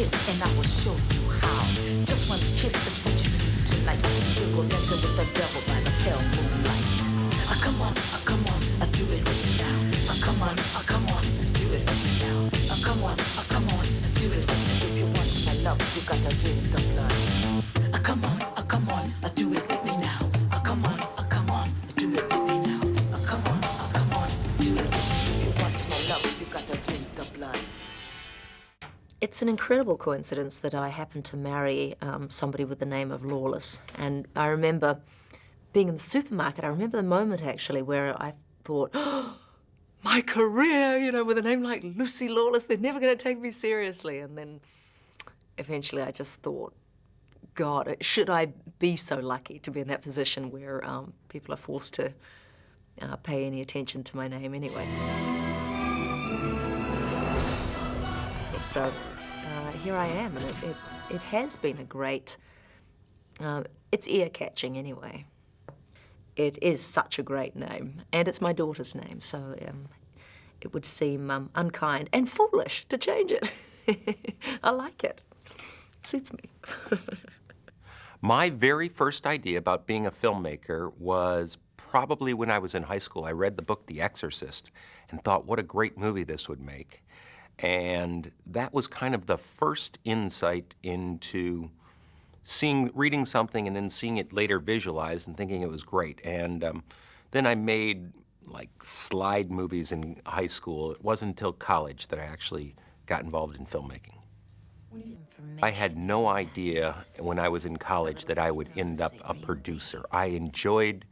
kiss and I will show you how. Just one kiss is what you need tonight. We'll go dancing with the devil by the pale moonlight. Come on, do it with me now. Come on, do it with me now. Come on, do it with me. If you want my love, you gotta drink the blood. Come on, do it with me now. Come on, do it with me now. Come on, do it with me. If you want my love, you gotta drink the blood. It's an incredible coincidence that I happened to marry somebody with the name of Lawless. And I remember being in the supermarket, I remember the moment actually where I thought, oh, my career, you know, with a name like Lucy Lawless, they're never going to take me seriously. And then eventually I just thought, God, should I be so lucky to be in that position where people are forced to pay any attention to my name anyway. So here I am, and it has been a great, it's ear-catching anyway. It is such a great name, and it's my daughter's name, so it would seem unkind and foolish to change it. I like it. It suits me. My very first idea about being a filmmaker was probably when I was in high school. I read the book The Exorcist and thought, what a great movie this would make. And that was kind of the first insight into reading something and then seeing it later visualized and thinking it was great. And then I made like slide movies in high school. It wasn't until college that I actually got involved in filmmaking. I had no idea when I was in college that I would end up a producer. I enjoyed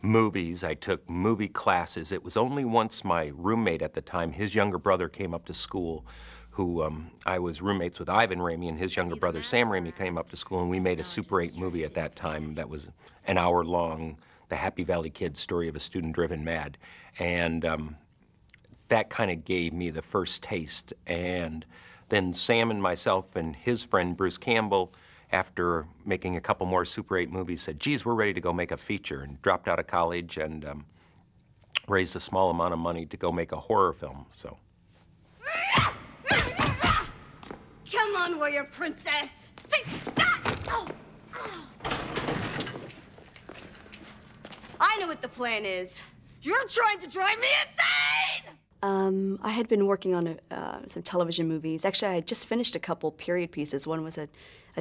movies. I took movie classes. It was only once my roommate at the time, his younger brother came up to school, who I was roommates with Ivan Raimi, and his younger brother Sam Raimi came up to school, and we made a Super 8 movie at that time that was an hour long, The Happy Valley Kid, story of a student driven mad. And that kind of gave me the first taste. And then Sam and myself and his friend Bruce Campbell, after making a couple more Super 8 movies, said, geez, we're ready to go make a feature, and dropped out of college and raised a small amount of money to go make a horror film, so. Come on, warrior princess! I know what the plan is. You're trying to drive me insane! I had been working on some television movies. Actually, I had just finished a couple period pieces. One was a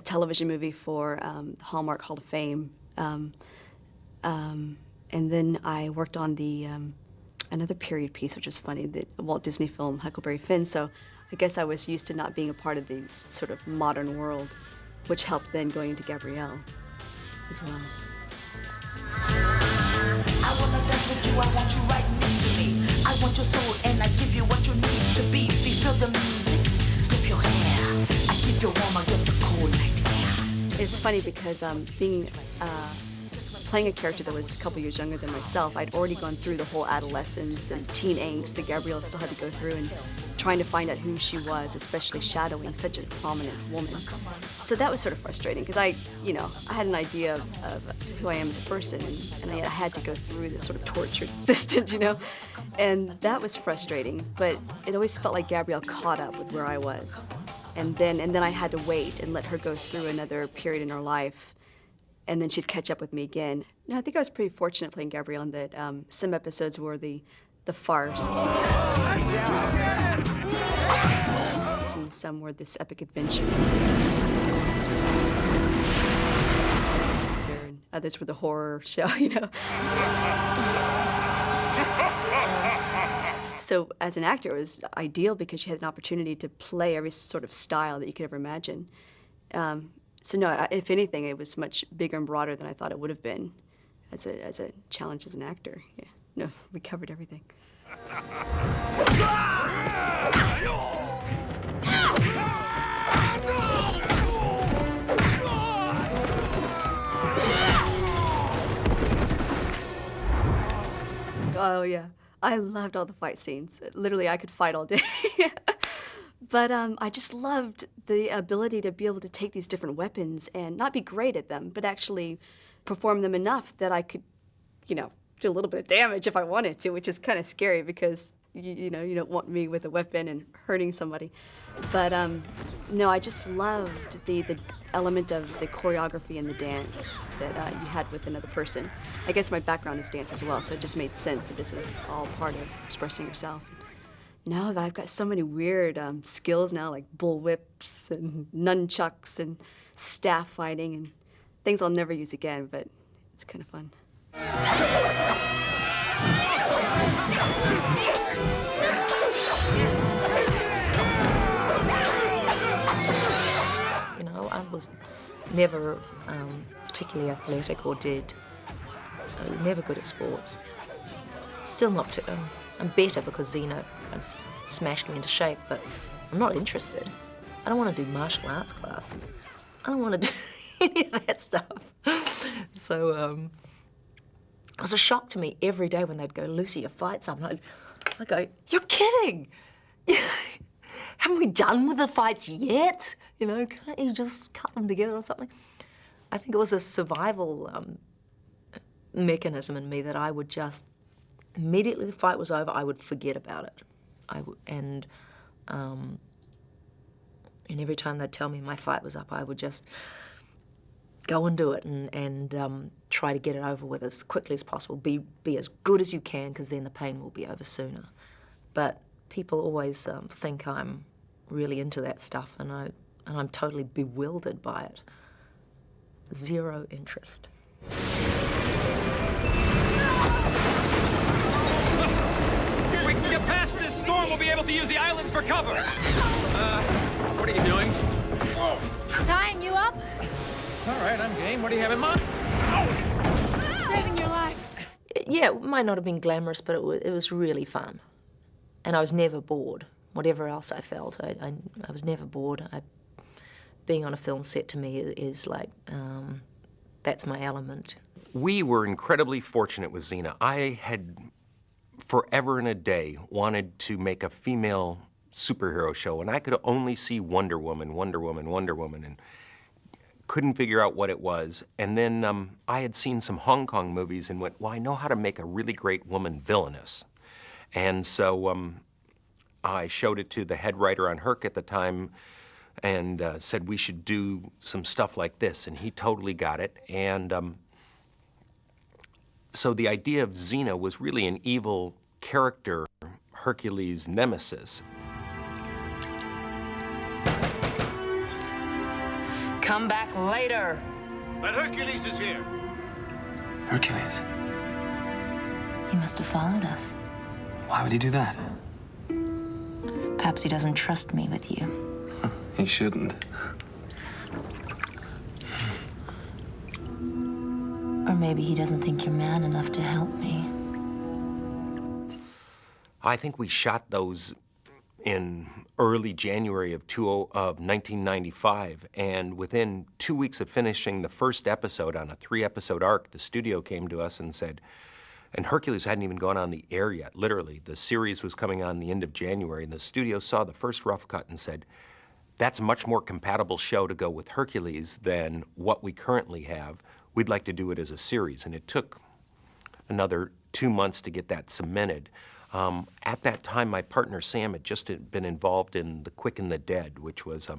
television movie for the Hallmark Hall of Fame. And then I worked on the another period piece, which was funny, the Walt Disney film Huckleberry Finn. So I guess I was used to not being a part of the sort of modern world, which helped then going into Gabrielle as well. I wanna dance with you, I want you right next to me. I want your soul and I give you what you need to be. Feel the music, sniff your hair. I keep you warm against the cold night air. It's funny because playing a character that was a couple years younger than myself, I'd already gone through the whole adolescence and teen angst that Gabrielle still had to go through, and trying to find out who she was, especially shadowing such a prominent woman. So that was sort of frustrating because I had an idea of who I am as a person, and I had to go through this sort of tortured existence, and that was frustrating. But it always felt like Gabrielle caught up with where I was, and then I had to wait and let her go through another period in her life, and then she'd catch up with me again. No, I think I was pretty fortunate playing Gabrielle in that some episodes were the farce. And some were this epic adventure. And others were the horror show, So as an actor, it was ideal because you had an opportunity to play every sort of style that you could ever imagine. So no, if anything, it was much bigger and broader than I thought it would have been as a challenge as an actor. Yeah. No, we covered everything. Oh yeah, I loved all the fight scenes. Literally, I could fight all day. But I just loved the ability to be able to take these different weapons and not be great at them, but actually perform them enough that I could, do a little bit of damage if I wanted to, which is kind of scary because, you know, you don't want me with a weapon and hurting somebody. But no, I just loved the element of the choreography and the dance that you had with another person. I guess my background is dance as well, so it just made sense that this was all part of expressing yourself. Now that I've got so many weird skills now, like bull whips and nunchucks and staff fighting and things I'll never use again, but it's kind of fun. You know, I was never particularly athletic or never good at sports. Still not too, I'm better because Xena kind of smashed me into shape, but I'm not interested. I don't want to do martial arts classes. I don't want to do any of that stuff. So it was a shock to me every day when they'd go, Lucy, you fight something. I'd go, you're kidding. Haven't we done with the fights yet? You know, can't you just cut them together or something? I think it was a survival mechanism in me that I would just, immediately the fight was over, I would forget about it. And every time they'd tell me my fight was up, I would just go and do it and try to get it over with as quickly as possible. Be as good as you can, because then the pain will be over sooner. But people always think I'm really into that stuff, and I'm totally bewildered by it. Zero interest. We can get past this storm. We'll be able to use the islands for cover. What are you doing? Whoa. Tying you up? All right, I'm game. What do you have in mind? Saving your life. Yeah, it might not have been glamorous, but it was really fun. And I was never bored. Whatever else I felt, I was never bored. Being on a film set to me is like, that's my element. We were incredibly fortunate with Xena. I had forever and a day wanted to make a female superhero show, and I could only see Wonder Woman, and couldn't figure out what it was. And then I had seen some Hong Kong movies and went, well, I know how to make a really great woman villainous. And so I showed it to the head writer on Herc at the time and said we should do some stuff like this, and he totally got it. And so the idea of Xena was really an evil character, Hercules' nemesis. Come back later. But Hercules is here. Hercules? He must have followed us. Why would he do that? Perhaps he doesn't trust me with you. He shouldn't. Or maybe he doesn't think you're man enough to help me. I think we shot those in early January of 1995, and within 2 weeks of finishing the first episode on a 3-episode arc, the studio came to us and said, and Hercules hadn't even gone on the air yet, literally. The series was coming on the end of January, and the studio saw the first rough cut and said, that's a much more compatible show to go with Hercules than what we currently have. We'd like to do it as a series, and it took another 2 months to get that cemented. At that time, my partner Sam had just been involved in The Quick and the Dead, which was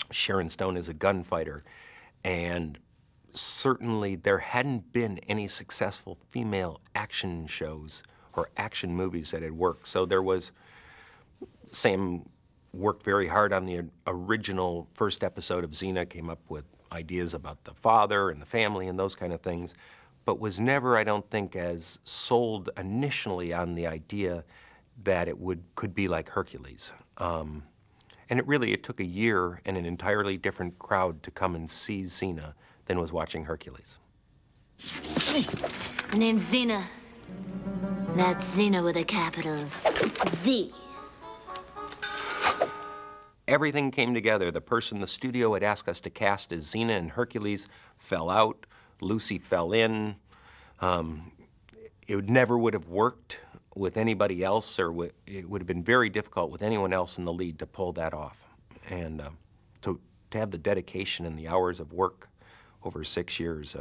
Sharon Stone as a gunfighter, and certainly there hadn't been any successful female action shows or action movies that had worked. So there was, Sam worked very hard on the original first episode of Xena, came up with ideas about the father and the family and those kind of things, but was never, I don't think, as sold initially on the idea that it could be like Hercules. And it took a year and an entirely different crowd to come and see Xena than was watching Hercules. My name's Xena. That's Xena with a capital Z. Everything came together. The person the studio had asked us to cast as Xena and Hercules fell out. Lucy fell in. It never would have worked with anybody else, or it would have been very difficult with anyone else in the lead to pull that off. And to have the dedication and the hours of work over 6 years,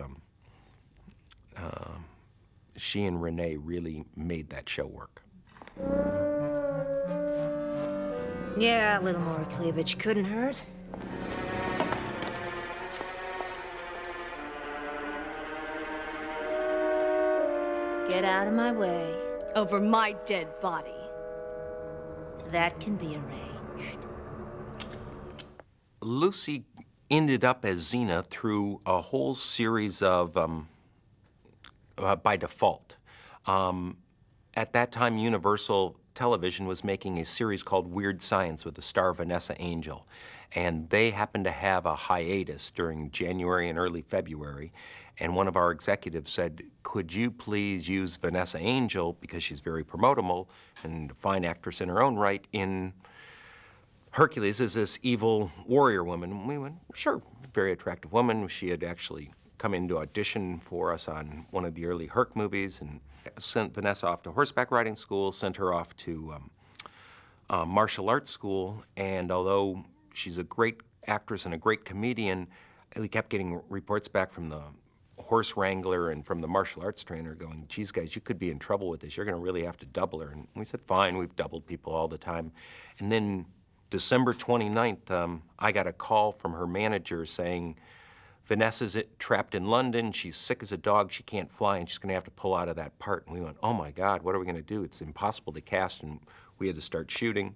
she and Renee really made that show work. Yeah, a little more cleavage couldn't hurt. Get out of my way. Over my dead body. That can be arranged. Lucy ended up as Xena through a whole series of, by default. At that time, Universal Television was making a series called Weird Science with the star Vanessa Angel. And they happened to have a hiatus during January and early February. And one of our executives said, could you please use Vanessa Angel, because she's very promotable and a fine actress in her own right, in Hercules as this evil warrior woman. And we went, sure, very attractive woman. She had actually come in to audition for us on one of the early Herc movies, and sent Vanessa off to horseback riding school, sent her off to martial arts school, and although she's a great actress and a great comedian, we kept getting reports back from the horse wrangler and from the martial arts trainer going, geez, guys, you could be in trouble with this. You're going to really have to double her. And we said, fine, we've doubled people all the time. And then December 29th, I got a call from her manager saying, Vanessa's trapped in London, she's sick as a dog, she can't fly, and she's gonna have to pull out of that part. And we went, oh my God, what are we gonna do? It's impossible to cast, and we had to start shooting.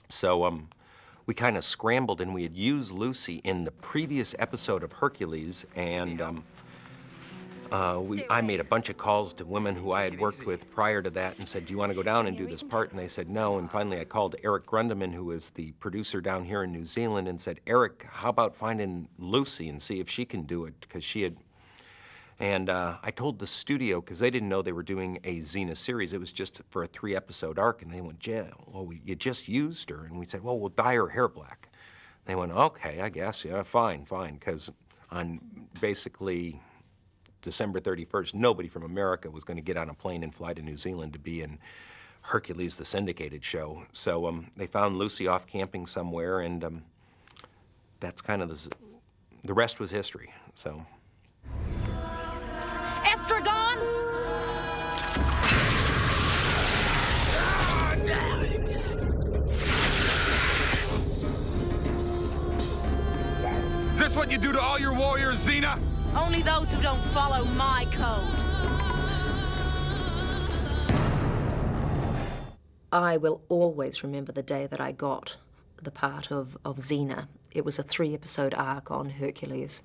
So we kind of scrambled, and we had used Lucy in the previous episode of Hercules, and I made a bunch of calls to women who I had worked with prior to that and said, do you want to go down and do this part? And they said no. And finally I called Eric Grundeman, who was the producer down here in New Zealand, and said, Eric, how about finding Lucy and see if she can do it? Because she had, and I told the studio, because they didn't know they were doing a Xena series. It was just for a 3-episode arc. And they went, yeah, well, you just used her. And we said, well, we'll dye her hair black. They went, okay, I guess, yeah, fine, because on basically December 31st, nobody from America was going to get on a plane and fly to New Zealand to be in Hercules, the syndicated show. So they found Lucy off camping somewhere, and that's kind of the rest was history. So. Estragon! Is this what you do to all your warriors, Xena? Only those who don't follow my code. I will always remember the day that I got the part of Xena. It was a 3-episode arc on Hercules,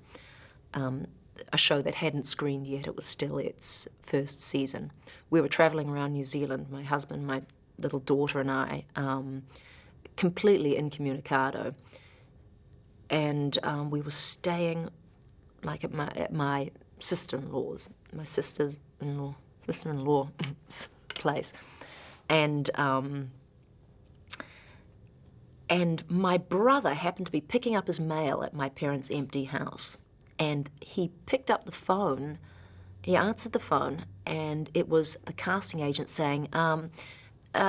a show that hadn't screened yet. It was still its first season. We were traveling around New Zealand, my husband, my little daughter and I, completely incommunicado. And we were staying like at my sister-in-law's, my sister-in-law's place. And my brother happened to be picking up his mail at my parents' empty house. And he picked up the phone, he answered the phone, and it was the casting agent saying,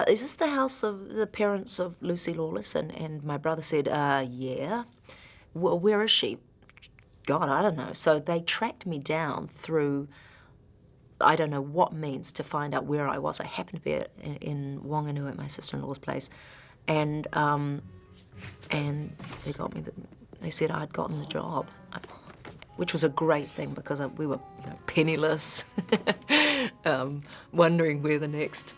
is this the house of the parents of Lucy Lawless? And my brother said, yeah. Well, where is she? God, I don't know. So they tracked me down through, I don't know what means, to find out where I was. I happened to be in Wanganui at my sister-in-law's place, and they got me. They said I'd gotten the job, which was a great thing because we were penniless, wondering where the next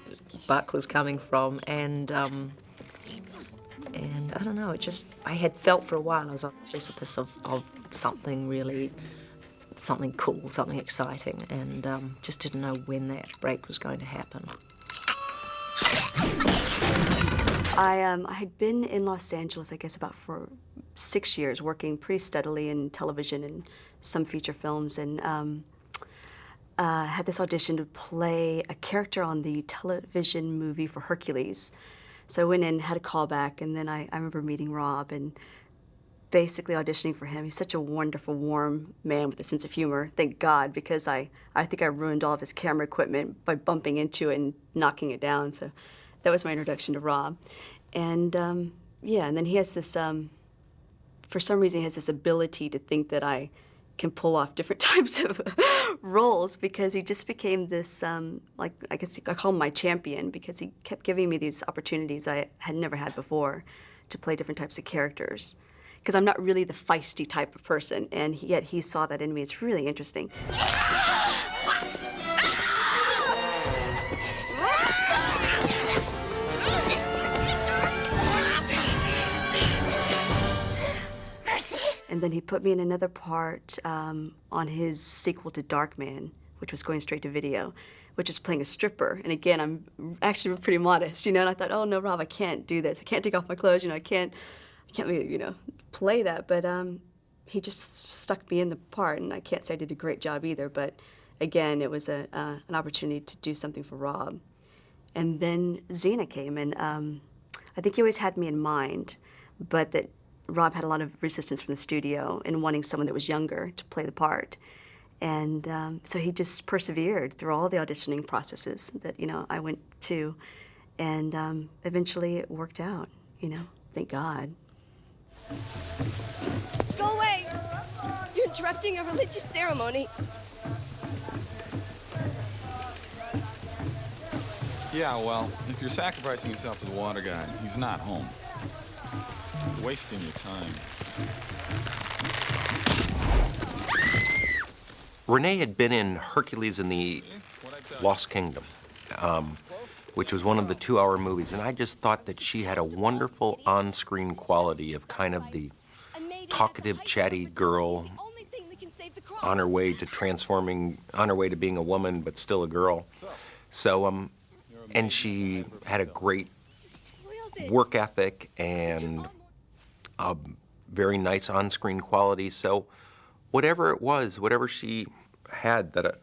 buck was coming from, and I don't know. I had felt for a while I was on the precipice of something really, something cool, something exciting, and just didn't know when that break was going to happen. I had been in Los Angeles, I guess, about for 6 years, working pretty steadily in television and some feature films, and had this audition to play a character on the television movie for Hercules. So I went in, had a callback, and then I remember meeting Rob and basically auditioning for him. He's such a wonderful, warm man with a sense of humor, thank God, because I think I ruined all of his camera equipment by bumping into it and knocking it down. So that was my introduction to Rob. And yeah, and then he has this, for some reason, he has this ability to think that I can pull off different types of roles, because he just became this, like, I guess I call him my champion, because he kept giving me these opportunities I had never had before to play different types of characters. Because I'm not really the feisty type of person, and yet he saw that in me. It's really interesting. And then he put me in another part on his sequel to Darkman, which was going straight to video, which was playing a stripper. And again, I'm actually pretty modest, you know, and I thought, oh, no, Rob, I can't do this. I can't take off my clothes, you know, I can't really, you know, play that. But he just stuck me in the part, and I can't say I did a great job either, but again, it was an opportunity to do something for Rob. And then Xena came, and I think he always had me in mind, but that Rob had a lot of resistance from the studio in wanting someone that was younger to play the part. And so he just persevered through all the auditioning processes that, you know, I went to. And eventually it worked out, you know, thank God. Go away! You're interrupting a religious ceremony. Yeah, well, if you're sacrificing yourself to the water god, he's not home. You're wasting your time. Renee had been in Hercules in the Lost Kingdom, which was one of the 2-hour movies, and I just thought that she had a wonderful on-screen quality of kind of the talkative, chatty girl on her way to being a woman, but still a girl. So, and she had a great work ethic and a very nice on-screen quality. So whatever it was, whatever she had that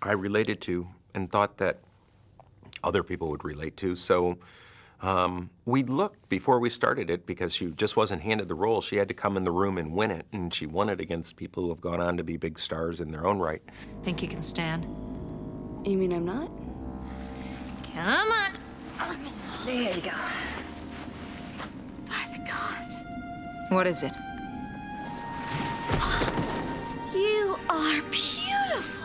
I related to and thought that other people would relate to. So we looked before we started it, because she just wasn't handed the role. She had to come in the room and win it, and she won it against people who have gone on to be big stars in their own right. Think you can stand? You mean I'm not? Come on. There you go. By the gods. What is it? You are beautiful.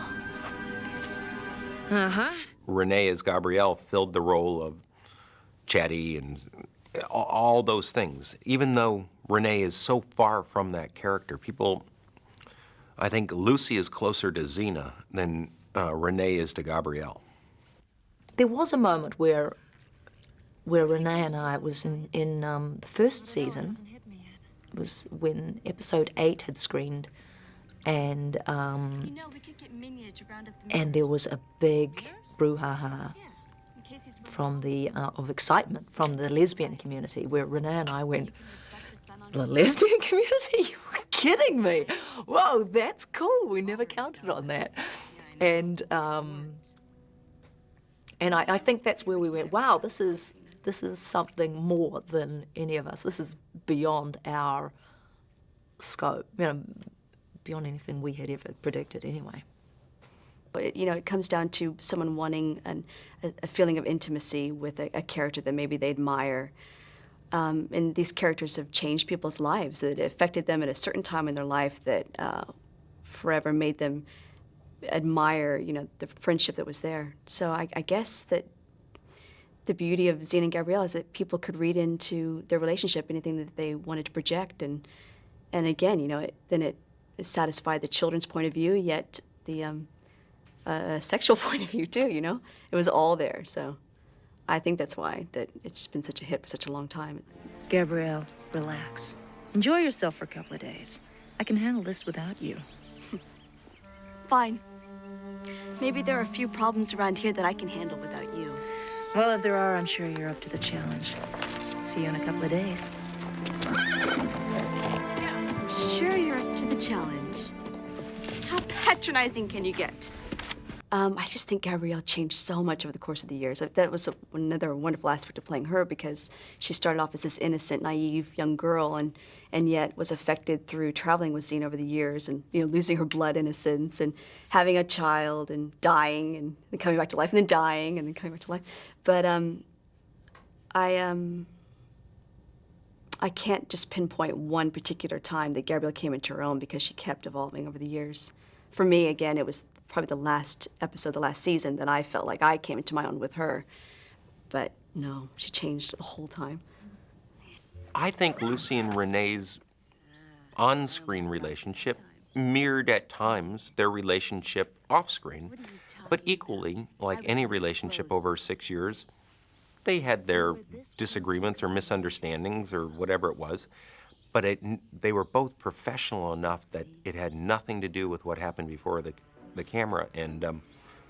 Uh-huh. Renee as Gabrielle filled the role of chatty and all those things. Even though Renee is so far from that character, I think Lucy is closer to Xena than Renee is to Gabrielle. There was a moment where Renee and I was in the first season. It was when episode 8 had screened, and there was a big brouhaha from of excitement from the lesbian community, where Renee and I went, the lesbian community? You were kidding me. Whoa, that's cool. We never counted on that. And I think that's where we went, wow, this is something more than any of us. This is beyond our scope, you know, beyond anything we had ever predicted anyway. But, you know, it comes down to someone wanting a feeling of intimacy with a character that maybe they admire. And these characters have changed people's lives. It affected them at a certain time in their life that forever made them admire, you know, the friendship that was there. So I guess that the beauty of Xena and Gabrielle is that people could read into their relationship anything that they wanted to project. And again, you know, it satisfied the children's point of view, yet the sexual point of view too, you know? It was all there, so I think that's why that it's been such a hit for such a long time. Gabrielle, relax. Enjoy yourself for a couple of days. I can handle this without you. Fine. Maybe there are a few problems around here that I can handle without you. Well, if there are, I'm sure you're up to the challenge. See you in a couple of days. I'm sure you're up to the challenge. How patronizing can you get? I just think Gabrielle changed so much over the course of the years. That was another wonderful aspect of playing her, because she started off as this innocent, naive young girl, and yet was affected through traveling with Xena over the years, and, you know, losing her blood innocence and having a child and dying and then coming back to life and then dying and then coming back to life. But I I can't just pinpoint one particular time that Gabrielle came into her own because she kept evolving over the years. For me, again, it was probably the last episode, the last season, that I felt like I came into my own with her. But no, she changed the whole time. I think Lucy and Renee's on-screen relationship mirrored at times their relationship off-screen, but equally, like any relationship over 6 years, they had their disagreements or misunderstandings or whatever it was, but they were both professional enough that it had nothing to do with what happened before the camera. And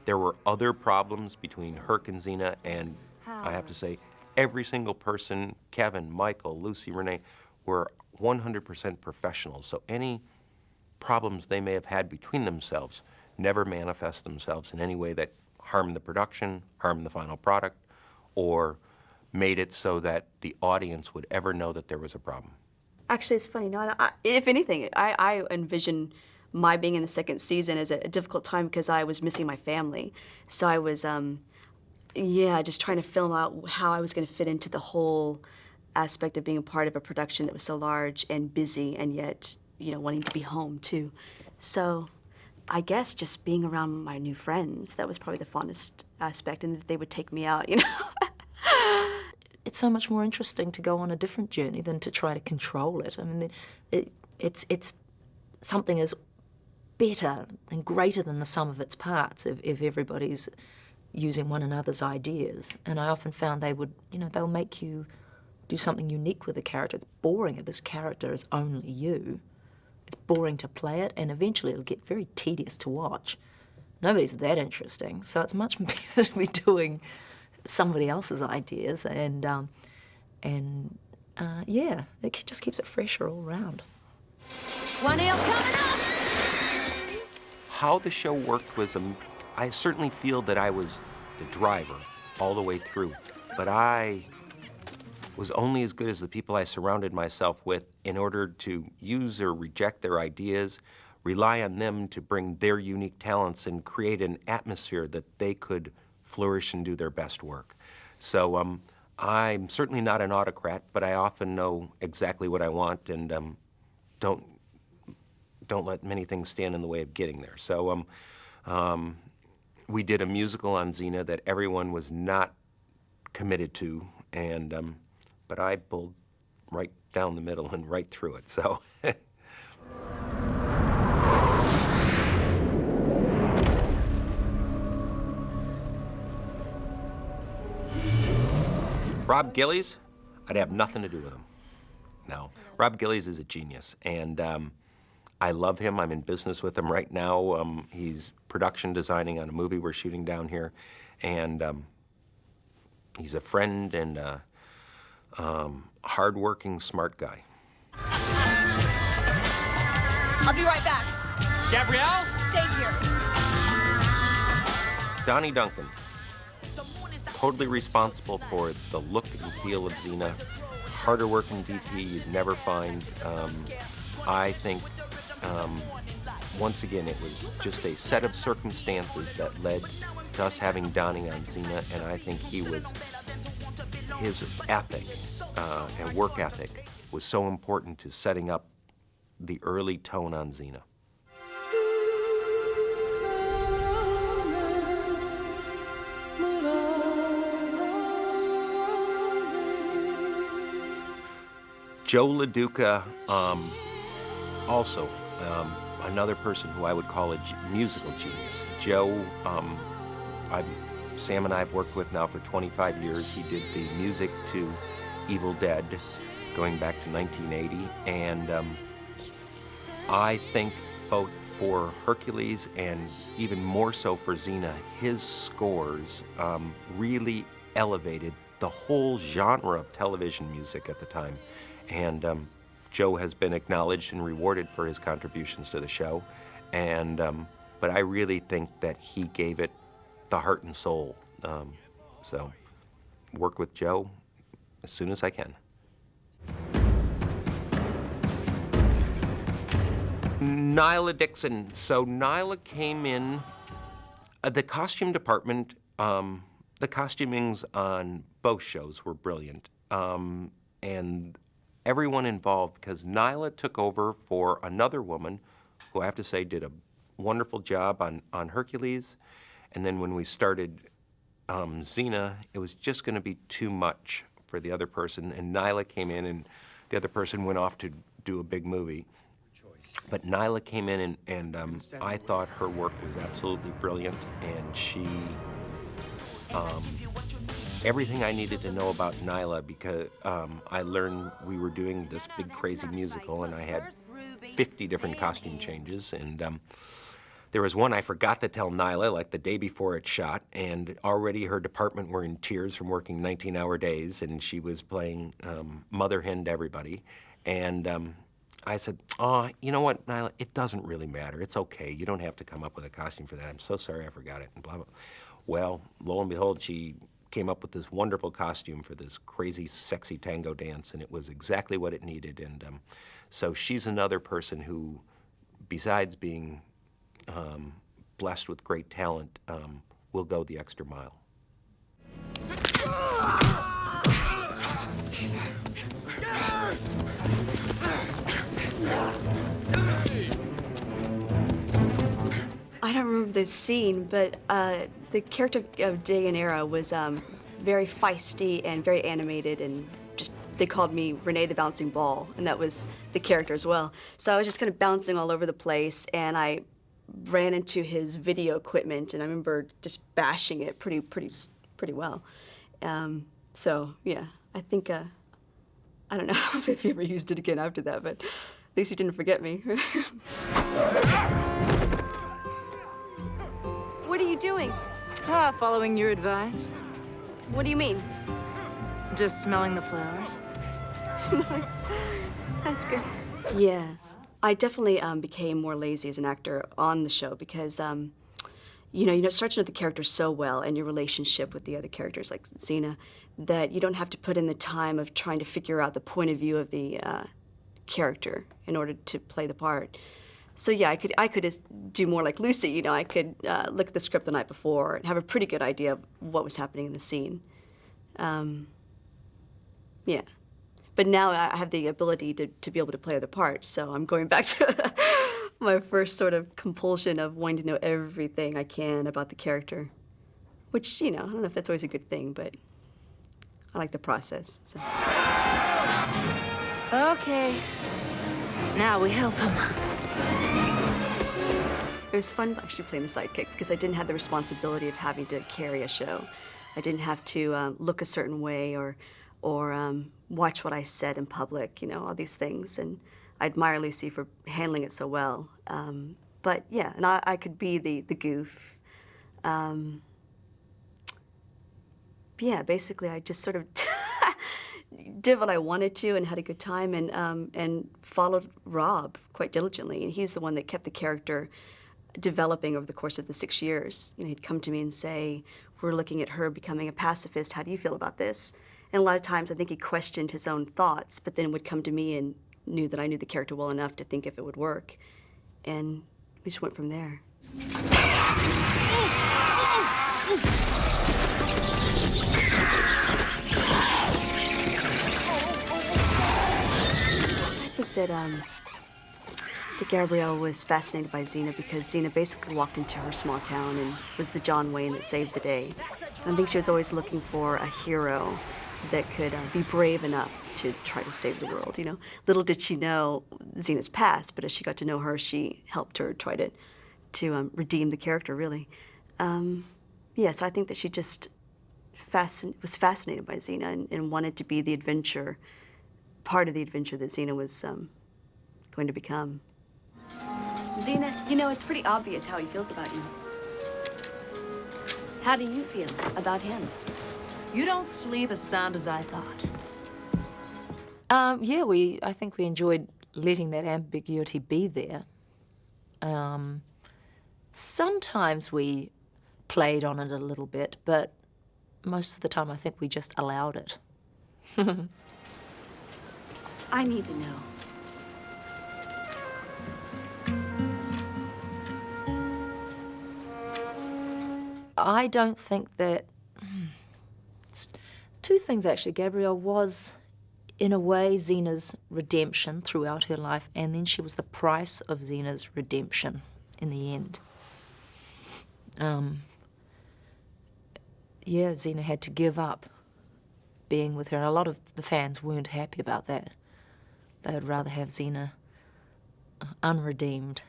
there were other problems between Herc and Xena, and I have to say, every single person, Kevin, Michael, Lucy, Renee, were 100% professionals. So any problems they may have had between themselves never manifest themselves in any way that harmed the production, harmed the final product, or made it so that the audience would ever know that there was a problem. Actually, it's funny. No, if anything, I envision my being in the second season as a difficult time because I was missing my family. So I was, just trying to film out how I was going to fit into the whole aspect of being a part of a production that was so large and busy, and yet, wanting to be home too. So I guess just being around my new friends, that was probably the fondest aspect, and that they would take me out, It's so much more interesting to go on a different journey than to try to control it. I mean, it's something as better and greater than the sum of its parts if everybody's using one another's ideas. And I often found they would, they'll make you do something unique with a character. It's boring if this character is only you. It's boring to play it, and eventually it'll get very tedious to watch. Nobody's that interesting, so it's much better to be doing somebody else's ideas, and it just keeps it fresher all around. 1L coming up! How the show worked was, I certainly feel that I was the driver all the way through, but I was only as good as the people I surrounded myself with in order to use or reject their ideas, rely on them to bring their unique talents and create an atmosphere that they could flourish and do their best work. So I'm certainly not an autocrat, but I often know exactly what I want, and don't let many things stand in the way of getting there. So we did a musical on Xena that everyone was not committed to, and but I pulled right down the middle and right through it. So. Rob Gillies, I'd have nothing to do with him. No, Rob Gillies is a genius, and I love him. I'm in business with him right now. He's production designing on a movie we're shooting down here, and he's a friend and a hardworking, smart guy. I'll be right back. Gabrielle? Stay here. Donnie Duncan, totally responsible for the look and feel of Xena. Harder working VP you'd never find. I think, once again, it was just a set of circumstances that led to us having Donnie on Xena, and I think his ethic and work ethic was so important to setting up the early tone on Xena. Joe LaDuca, also another person who I would call a musical genius. Joe, Sam and I have worked with now for 25 years. He did the music to Evil Dead going back to 1980, and I think both for Hercules and even more so for Xena, his scores really elevated the whole genre of television music at the time. And Joe has been acknowledged and rewarded for his contributions to the show, and but I really think that he gave it the heart and soul. So work with Joe as soon as I can. Nyla Dixon. So Nyla came in, the costume department, the costumings on both shows were brilliant. And everyone involved, because Nyla took over for another woman who I have to say did a wonderful job on Hercules. And then when we started Xena, it was just going to be too much for the other person. And Nyla came in, and the other person went off to do a big movie. But Nyla came in, and I thought her work was absolutely brilliant. And she, everything I needed to know about Nyla, because I learned we were doing this big crazy musical, and I had 50 different costume changes. And there was one I forgot to tell Nyla, like the day before it shot, and already her department were in tears from working 19-hour days, and she was playing mother hen to everybody. And I said, oh, you know what, Nyla, it doesn't really matter. It's okay. You don't have to come up with a costume for that. I'm so sorry I forgot it, and blah, blah. Well, lo and behold, she came up with this wonderful costume for this crazy, sexy tango dance, and it was exactly what it needed. And so she's another person who, besides being blessed with great talent, will go the extra mile. I don't remember this scene, but the character of Dayanara was very feisty and very animated, and just they called me Renee the Bouncing Ball, and that was the character as well. So I was just kind of bouncing all over the place, and I ran into his video equipment, and I remember just bashing it pretty well. So yeah, I think I don't know if he ever used it again after that, but at least he didn't forget me. What are you doing? Ah, following your advice. What do you mean? Just smelling the flowers. That's good. Yeah, I definitely became more lazy as an actor on the show because, you start to know the characters so well and your relationship with the other characters, like Xena, that you don't have to put in the time of trying to figure out the point of view of the character in order to play the part. So yeah, I could just do more like Lucy. I could look at the script the night before and have a pretty good idea of what was happening in the scene. Yeah. But now I have the ability to be able to play other parts, so I'm going back to my first sort of compulsion of wanting to know everything I can about the character. Which, I don't know if that's always a good thing, but I like the process. So. Okay. Now we help him. It was fun actually playing the sidekick because I didn't have the responsibility of having to carry a show. I didn't have to look a certain way or watch what I said in public, all these things. And I admire Lucy for handling it so well. But yeah, and I could be the goof. Yeah, basically I just sort of did what I wanted to and had a good time and followed Rob quite diligently. And he's the one that kept the character developing over the course of the 6 years. He'd come to me and say, we're looking at her becoming a pacifist. How do you feel about this? And a lot of times I think he questioned his own thoughts, but then would come to me and knew that I knew the character well enough to think if it would work. And we just went from there. I think that Gabrielle was fascinated by Xena because Xena basically walked into her small town and was the John Wayne that saved the day. And I think she was always looking for a hero that could be brave enough to try to save the world, Little did she know Xena's past, but as she got to know her, she helped her try to redeem the character, really. Yeah, so I think that she just was fascinated by Xena and wanted to be the adventure, part of the adventure that Xena was going to become. Xena, it's pretty obvious how he feels about you. How do you feel about him? You don't sleep as sound as I thought. Yeah, I think we enjoyed letting that ambiguity be there. Sometimes we played on it a little bit, but most of the time I think we just allowed it. I need to know. I don't think that... Two things, actually. Gabrielle was in a way, Xena's redemption throughout her life, and then she was the price of Xena's redemption in the end. Yeah, Xena had to give up being with her, and a lot of the fans weren't happy about that. They would rather have Xena unredeemed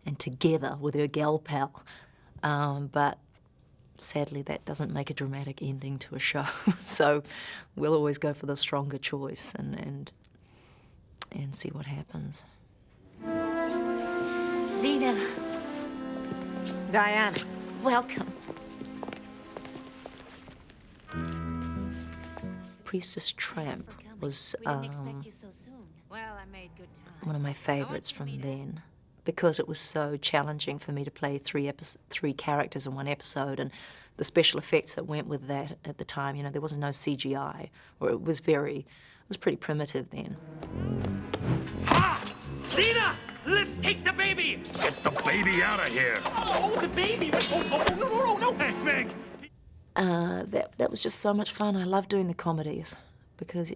and together with her gal pal. But sadly, that doesn't make a dramatic ending to a show. So we'll always go for the stronger choice and see what happens. Xena. Diana. Welcome. Priestess Tramp was one of my favorites from then, because it was so challenging for me to play three characters in one episode, and the special effects that went with that at the time. You know, there was no CGI, or it was pretty primitive then. Ha! Xena! Let's take the baby! Get the baby out of here! Oh, the baby! Oh, no, Meg, Meg! That was just so much fun. I love doing the comedies because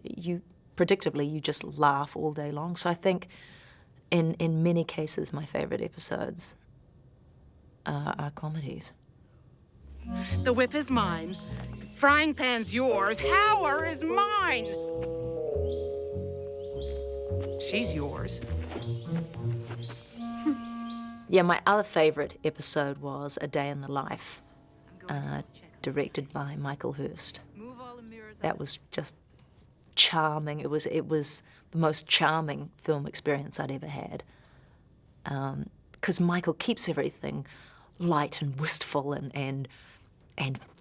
predictably, you just laugh all day long. So I think in many cases, my favorite episodes are comedies. The whip is mine. Frying pan's yours. Howler is mine. She's yours. Yeah, my other favorite episode was A Day in the Life, directed by Michael Hurst. That was just charming. It was the most charming film experience I'd ever had. Because Michael keeps everything light and wistful and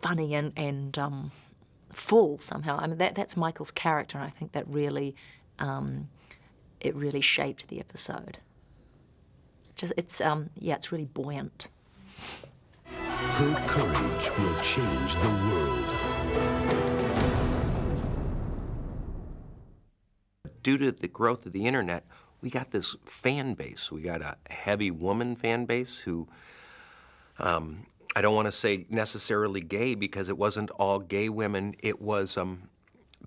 funny and full somehow. I mean, that's Michael's character, and I think that really it really shaped the episode. It's really buoyant. Her courage will change the world. Due to the growth of the internet, we got this fan base. We got a heavy woman fan base who, I don't want to say necessarily gay because it wasn't all gay women. It was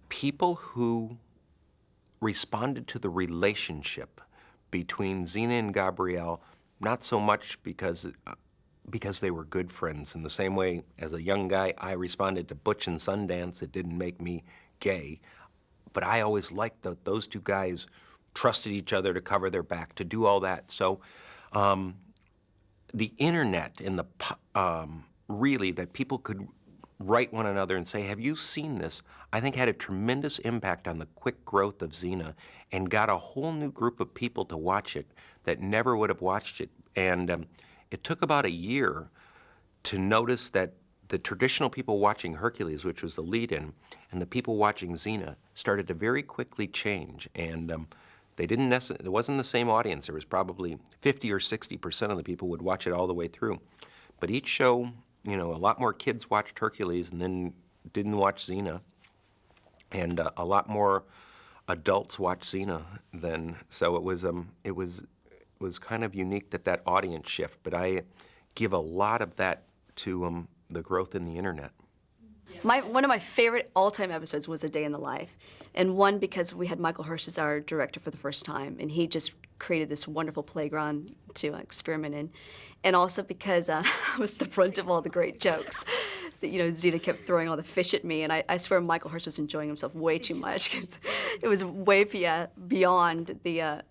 people who responded to the relationship between Xena and Gabrielle, not so much because they were good friends. In the same way, as a young guy, I responded to Butch and Sundance. It didn't make me gay. But I always liked that those two guys trusted each other to cover their back, to do all that. So the internet and really that people could write one another and say, have you seen this? I think had a tremendous impact on the quick growth of Xena and got a whole new group of people to watch it that never would have watched it. And it took about a year to notice that the traditional people watching Hercules, which was the lead-in, and the people watching Xena started to very quickly change. And it wasn't the same audience. There was probably 50 or 60% of the people would watch it all the way through. But each show, a lot more kids watched Hercules and then didn't watch Xena. And a lot more adults watched Xena then. So it was kind of unique that audience shift. But I give a lot of that to the growth in the internet. One of my favorite all-time episodes was A Day in the Life, and one because we had Michael Hurst as our director for the first time, and he just created this wonderful playground to experiment in, and also because I was the brunt of all the great jokes. That, Xena kept throwing all the fish at me, and I swear Michael Hurst was enjoying himself way too much. 'Cause it was way beyond the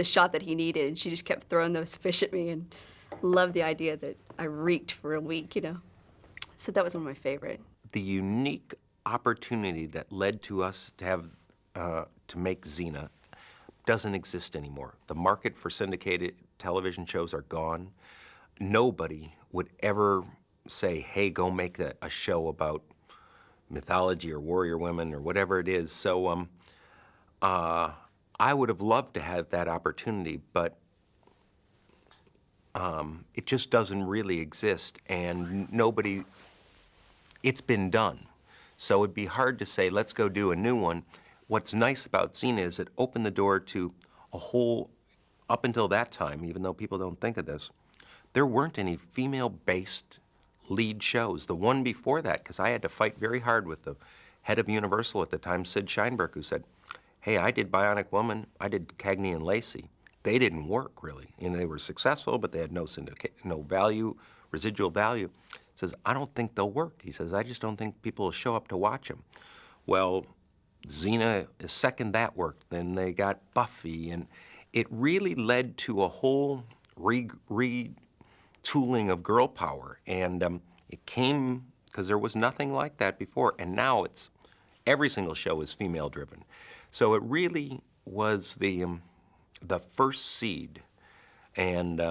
shot that he needed, and she just kept throwing those fish at me, and loved the idea that I reeked for a week, So that was one of my favorite. The unique opportunity that led to us to have to make Xena doesn't exist anymore. The market for syndicated television shows are gone. Nobody would ever say, hey, go make a show about mythology or warrior women or whatever it is. So I would have loved to have that opportunity, but it just doesn't really exist, and it's been done. So it'd be hard to say, let's go do a new one. What's nice about Xena is it opened the door to a whole, up until that time, even though people don't think of this, there weren't any female-based lead shows. The one before that, because I had to fight very hard with the head of Universal at the time, Sid Sheinberg, who said, Hey, I did Bionic Woman, I did Cagney and Lacey. They didn't work, really. And they were successful, but they had no value, residual value. He says, I don't think they'll work. He says, I just don't think people will show up to watch them. Well, Xena is second that worked. Then they got Buffy, and it really led to a whole retooling of girl power. And it came because there was nothing like that before, and now it's every single show is female-driven. So it really was the first seed, and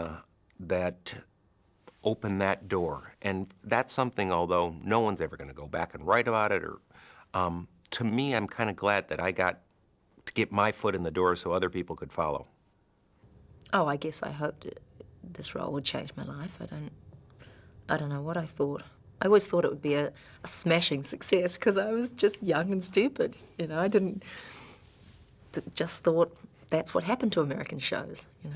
that opened that door. And that's something, although no one's ever going to go back and write about it, or to me, I'm kind of glad that I got to get my foot in the door so other people could follow. Oh, I guess I hoped this role would change my life. I don't know what I thought. I always thought it would be a smashing success because I was just young and stupid. You know, I just thought that's what happened to American shows, you know.